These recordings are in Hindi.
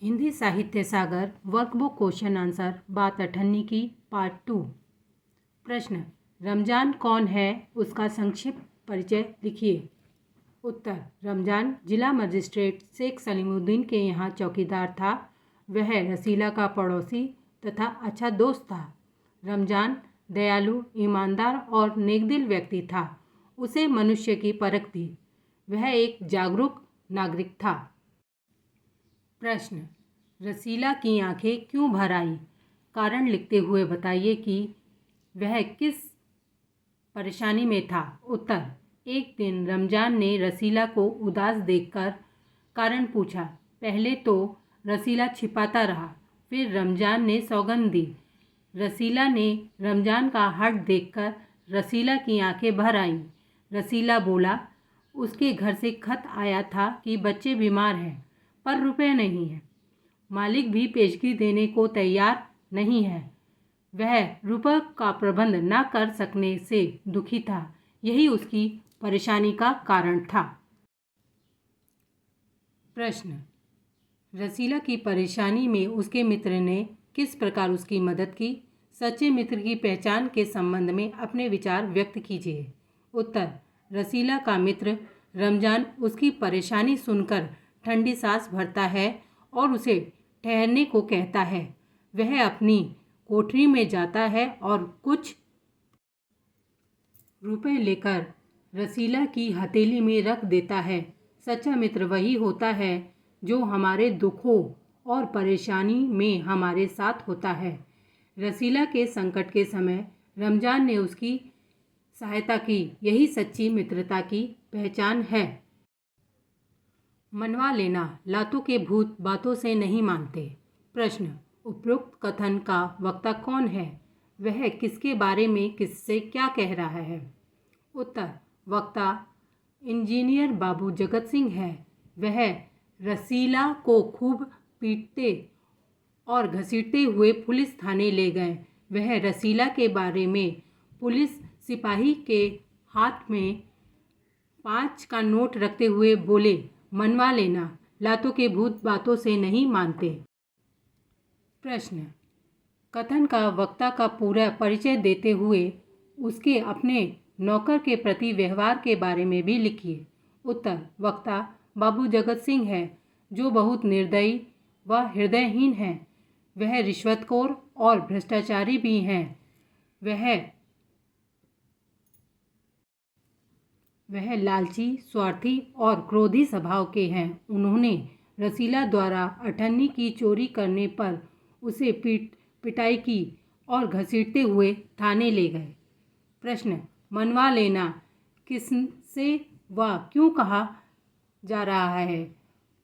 हिंदी साहित्य सागर वर्कबुक क्वेश्चन आंसर बात अठन्नी की पार्ट 2। प्रश्न, रमजान कौन है, उसका संक्षिप्त परिचय लिखिए। उत्तर, रमजान जिला मजिस्ट्रेट शेख सलीमुद्दीन के यहाँ चौकीदार था। वह रसीला का पड़ोसी तथा अच्छा दोस्त था। रमजान दयालु, ईमानदार और नेकदिल व्यक्ति था। उसे मनुष्य की परख थी। वह एक जागरूक नागरिक था। प्रश्न, रसीला की आंखें क्यों भर आई? कारण लिखते हुए बताइए कि वह किस परेशानी में था। उत्तर, एक दिन रमजान ने रसीला को उदास देखकर कारण पूछा। पहले तो रसीला छिपाता रहा, फिर रमजान ने सौगंध दी। रसीला ने रमजान का हट देखकर रसीला की आंखें भर आईं। रसीला बोला, उसके घर से खत आया था कि बच्चे बीमार हैं पर रुपए नहीं हैं। मालिक भी पेशगी देने को तैयार नहीं है। वह रुपए का प्रबंध न कर सकने से दुखी था। यही उसकी परेशानी का कारण था। प्रश्न, रसीला की परेशानी में उसके मित्र ने किस प्रकार उसकी मदद की? सच्चे मित्र की पहचान के संबंध में अपने विचार व्यक्त कीजिए। उत्तर, रसीला का मित्र रमजान उसकी परेशानी सुनकर ठंडी सांस भरता है और उसे ठहरने को कहता है। वह अपनी कोठरी में जाता है और कुछ रुपए लेकर रसीला की हथेली में रख देता है। सच्चा मित्र वही होता है जो हमारे दुखों और परेशानी में हमारे साथ होता है। रसीला के संकट के समय रमजान ने उसकी सहायता की। यही सच्ची मित्रता की पहचान है। मनवा लेना, लातों के भूत बातों से नहीं मानते। प्रश्न, उपरोक्त कथन का वक्ता कौन है? वह किसके बारे में किससे क्या कह रहा है? उत्तर, वक्ता इंजीनियर बाबू जगत सिंह है। वह रसीला को खूब पीटते और घसीटते हुए पुलिस थाने ले गए। वह रसीला के बारे में पुलिस सिपाही के हाथ में 5 का नोट रखते हुए बोले, मनवा लेना, लातों के भूत बातों से नहीं मानते। प्रश्न, कथन का वक्ता का पूरा परिचय देते हुए उसके अपने नौकर के प्रति व्यवहार के बारे में भी लिखिए। उत्तर, वक्ता बाबू जगत सिंह है, जो बहुत निर्दयी व हृदयहीन है। वह रिश्वतखोर और भ्रष्टाचारी भी हैं। वह लालची, स्वार्थी और क्रोधी स्वभाव के हैं। उन्होंने रसीला द्वारा अठन्नी की चोरी करने पर उसे पिटाई की और घसीटते हुए थाने ले गए। प्रश्न, मनवा लेना किससे व क्यों कहा जा रहा है?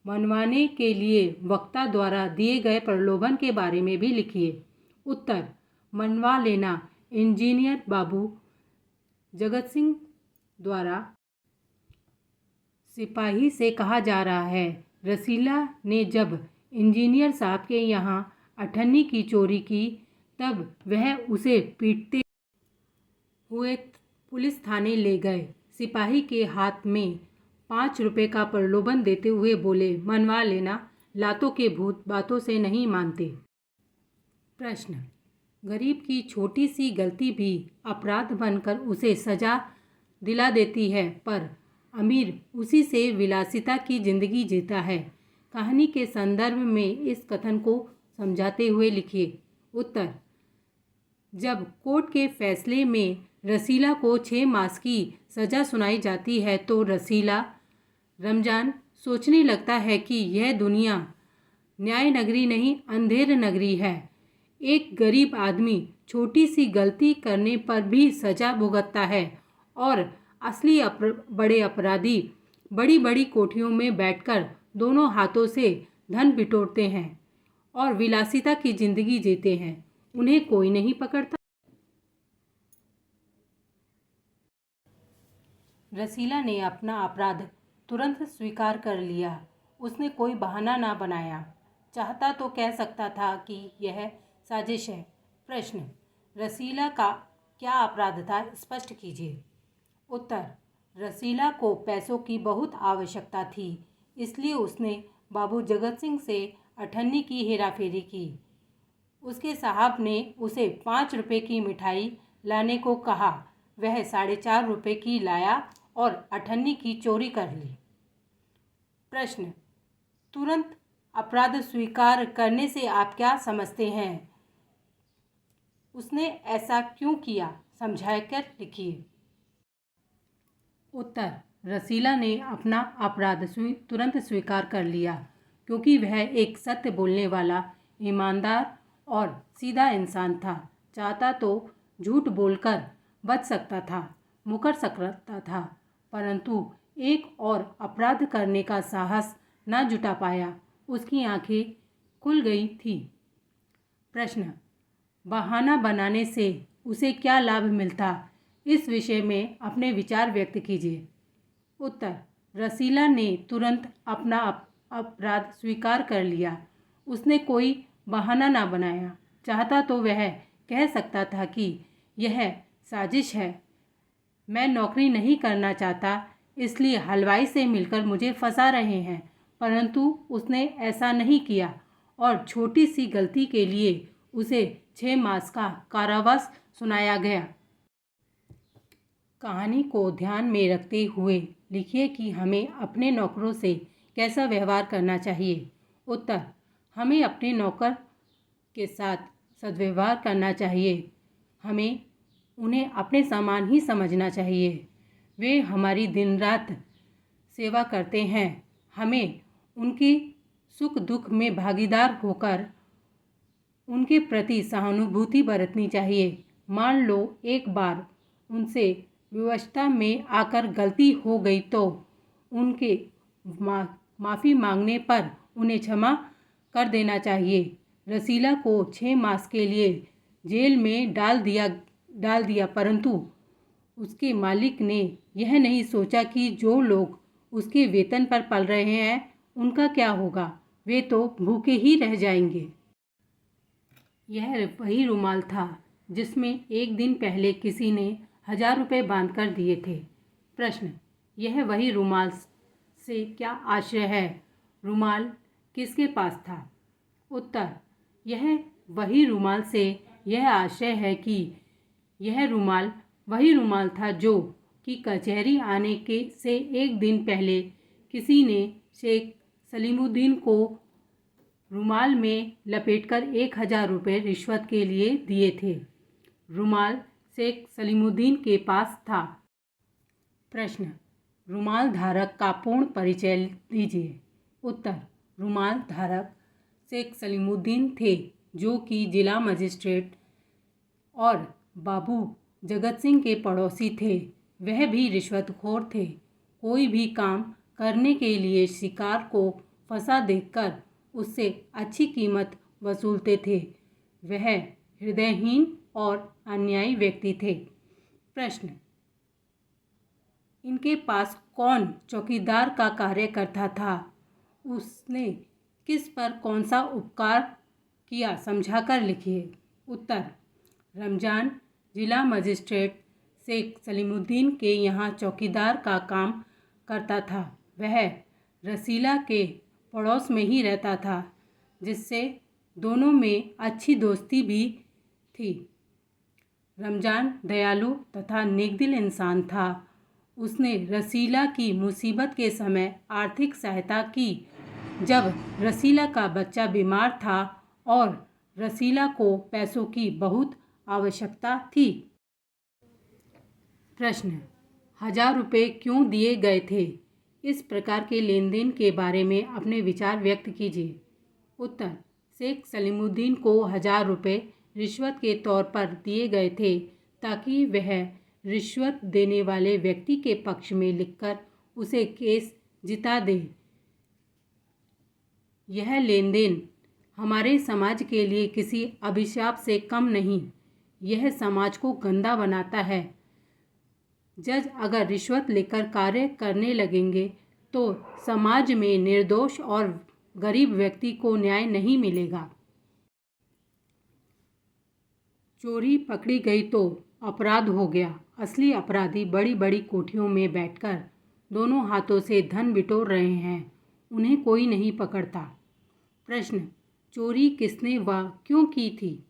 मनवाने के लिए वक्ता द्वारा दिए गए प्रलोभन के बारे में भी लिखिए। उत्तर, मनवा लेना इंजीनियर बाबू जगत सिंह द्वारा सिपाही से कहा जा रहा है। रसीला ने जब इंजीनियर साहब के यहाँ अठन्नी की चोरी की, तब वह उसे पीटते हुए पुलिस थाने ले गए। सिपाही के हाथ में 5 रुपए का प्रलोभन देते हुए बोले, मनवा लेना, लातों के भूत बातों से नहीं मानते। प्रश्न, गरीब की छोटी सी गलती भी अपराध बनकर उसे सजा दिला देती है, पर अमीर उसी से विलासिता की जिंदगी जीता है। कहानी के संदर्भ में इस कथन को समझाते हुए लिखिए। उत्तर, जब कोर्ट के फैसले में रसीला को 6 मास की सजा सुनाई जाती है तो रमजान सोचने लगता है कि यह दुनिया न्याय नगरी नहीं, अंधेर नगरी है। एक गरीब आदमी छोटी सी गलती करने पर भी सजा भुगतता है और असली बड़े अपराधी बड़ी बड़ी कोठरियों में बैठकर दोनों हाथों से धन बिटोरते हैं और विलासिता की जिंदगी जीते हैं। उन्हें कोई नहीं पकड़ता। रसीला ने अपना अपराध तुरंत स्वीकार कर लिया। उसने कोई बहाना ना बनाया। चाहता तो कह सकता था कि यह साजिश है। प्रश्न, रसीला का क्या अपराध था, स्पष्ट कीजिए। उत्तर, रसीला को पैसों की बहुत आवश्यकता थी, इसलिए उसने बाबू जगत सिंह से अठन्नी की हेराफेरी की। उसके साहब ने उसे 5 रुपये की मिठाई लाने को कहा। वह 4.5 रुपये की लाया और अठन्नी की चोरी कर ली। प्रश्न, तुरंत अपराध स्वीकार करने से आप क्या समझते हैं? उसने ऐसा क्यों किया, समझाकर लिखिए। उत्तर, रसीला ने अपना अपराध तुरंत स्वीकार कर लिया क्योंकि वह एक सत्य बोलने वाला, ईमानदार और सीधा इंसान था। चाहता तो झूठ बोलकर बच सकता था, मुकर सकता था, परंतु एक और अपराध करने का साहस न जुटा पाया। उसकी आंखें खुल गई थी। प्रश्न, बहाना बनाने से उसे क्या लाभ मिलता? इस विषय में अपने विचार व्यक्त कीजिए। उत्तर, रसीला ने तुरंत अपना अपराध स्वीकार कर लिया। उसने कोई बहाना ना बनाया। चाहता तो वह कह सकता था कि यह साजिश है, मैं नौकरी नहीं करना चाहता, इसलिए हलवाई से मिलकर मुझे फंसा रहे हैं, परंतु उसने ऐसा नहीं किया और छोटी सी गलती के लिए उसे 6 मास का कारावास सुनाया गया। कहानी को ध्यान में रखते हुए लिखिए कि हमें अपने नौकरों से कैसा व्यवहार करना चाहिए। उत्तर, हमें अपने नौकर के साथ सद्व्यवहार करना चाहिए। हमें उन्हें अपने समान ही समझना चाहिए। वे हमारी दिन रात सेवा करते हैं। हमें उनकी सुख दुख में भागीदार होकर उनके प्रति सहानुभूति बरतनी चाहिए। मान लो एक बार उनसे व्यवस्था में आकर गलती हो गई तो उनके माफ़ी मांगने पर उन्हें क्षमा कर देना चाहिए। रसीला को 6 मास के लिए जेल में डाल दिया, परंतु उसके मालिक ने यह नहीं सोचा कि जो लोग उसके वेतन पर पल रहे हैं उनका क्या होगा। वे तो भूखे ही रह जाएंगे। यह वही रुमाल था जिसमें एक दिन पहले किसी ने 1000 रुपये बांध कर दिए थे। प्रश्न, यह वही रुमाल से क्या आशय है? रुमाल किसके पास था? उत्तर, यह वही रुमाल से यह आशय है कि यह रुमाल वही रुमाल था जो कि कचहरी आने से एक दिन पहले किसी ने शेख सलीमुद्दीन को रुमाल में लपेटकर 1000 रुपये रिश्वत के लिए दिए थे। रुमाल शेख सलीमुद्दीन के पास था। प्रश्न, रुमाल धारक का पूर्ण परिचय दीजिए। उत्तर, रुमाल धारक शेख सलीमुद्दीन थे, जो कि जिला मजिस्ट्रेट और बाबू जगत सिंह के पड़ोसी थे। वह भी रिश्वतखोर थे। कोई भी काम करने के लिए शिकार को फंसा देखकर उससे अच्छी कीमत वसूलते थे। वह हृदयहीन और अन्यायी व्यक्ति थे। प्रश्न, इनके पास कौन चौकीदार का कार्य करता था? उसने किस पर कौन सा उपकार किया, समझाकर लिखिए। उत्तर, रमजान जिला मजिस्ट्रेट शेख सलीमुद्दीन के यहाँ चौकीदार का काम करता था। वह रसीला के पड़ोस में ही रहता था, जिससे दोनों में अच्छी दोस्ती भी थी। रमजान दयालु तथा नेकदिल इंसान था। उसने रसीला की मुसीबत के समय आर्थिक सहायता की, जब रसीला का बच्चा बीमार था और रसीला को पैसों की बहुत आवश्यकता थी। प्रश्न, 1000 रुपये क्यों दिए गए थे? इस प्रकार के लेन देन के बारे में अपने विचार व्यक्त कीजिए। उत्तर, शेख सलीमुद्दीन को 1000 रुपये रिश्वत के तौर पर दिए गए थे ताकि वह रिश्वत देने वाले व्यक्ति के पक्ष में लिखकर उसे केस जिता दे। यह लेन देन हमारे समाज के लिए किसी अभिशाप से कम नहीं। यह समाज को गंदा बनाता है। जज अगर रिश्वत लेकर कार्य करने लगेंगे तो समाज में निर्दोष और गरीब व्यक्ति को न्याय नहीं मिलेगा। चोरी पकड़ी गई तो अपराध हो गया। असली अपराधी बड़ी बड़ी कोठियों में बैठकर दोनों हाथों से धन बिटोर रहे हैं, उन्हें कोई नहीं पकड़ता। प्रश्न, चोरी किसने व क्यों की थी?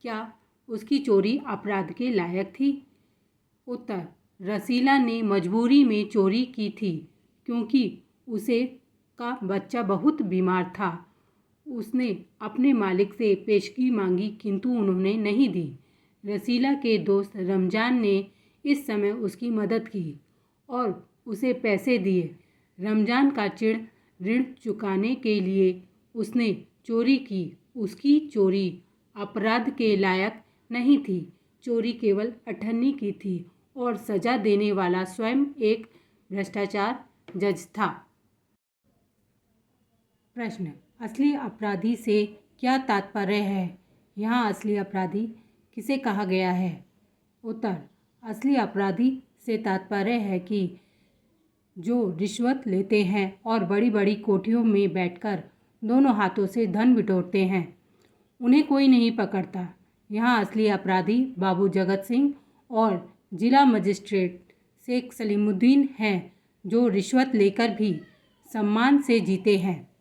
क्या उसकी चोरी अपराध के लायक थी? उत्तर, रसीला ने मजबूरी में चोरी की थी क्योंकि उसे का बच्चा बहुत बीमार था। उसने अपने मालिक से पेशगी मांगी किंतु उन्होंने नहीं दी। रसीला के दोस्त रमजान ने इस समय उसकी मदद की और उसे पैसे दिए। रमजान का चिढ़ ऋण चुकाने के लिए उसने चोरी की। उसकी चोरी अपराध के लायक नहीं थी। चोरी केवल अठन्नी की थी और सजा देने वाला स्वयं एक भ्रष्टाचार जज था। प्रश्न, असली अपराधी से क्या तात्पर्य है? यहाँ असली अपराधी किसे कहा गया है? उत्तर, असली अपराधी से तात्पर्य है कि जो रिश्वत लेते हैं और बड़ी बड़ी कोठियों में बैठकर दोनों हाथों से धन बिटोरते हैं, उन्हें कोई नहीं पकड़ता। यहाँ असली अपराधी बाबू जगत सिंह और जिला मजिस्ट्रेट शेख सलीमुद्दीन हैं, जो रिश्वत लेकर भी सम्मान से जीते हैं।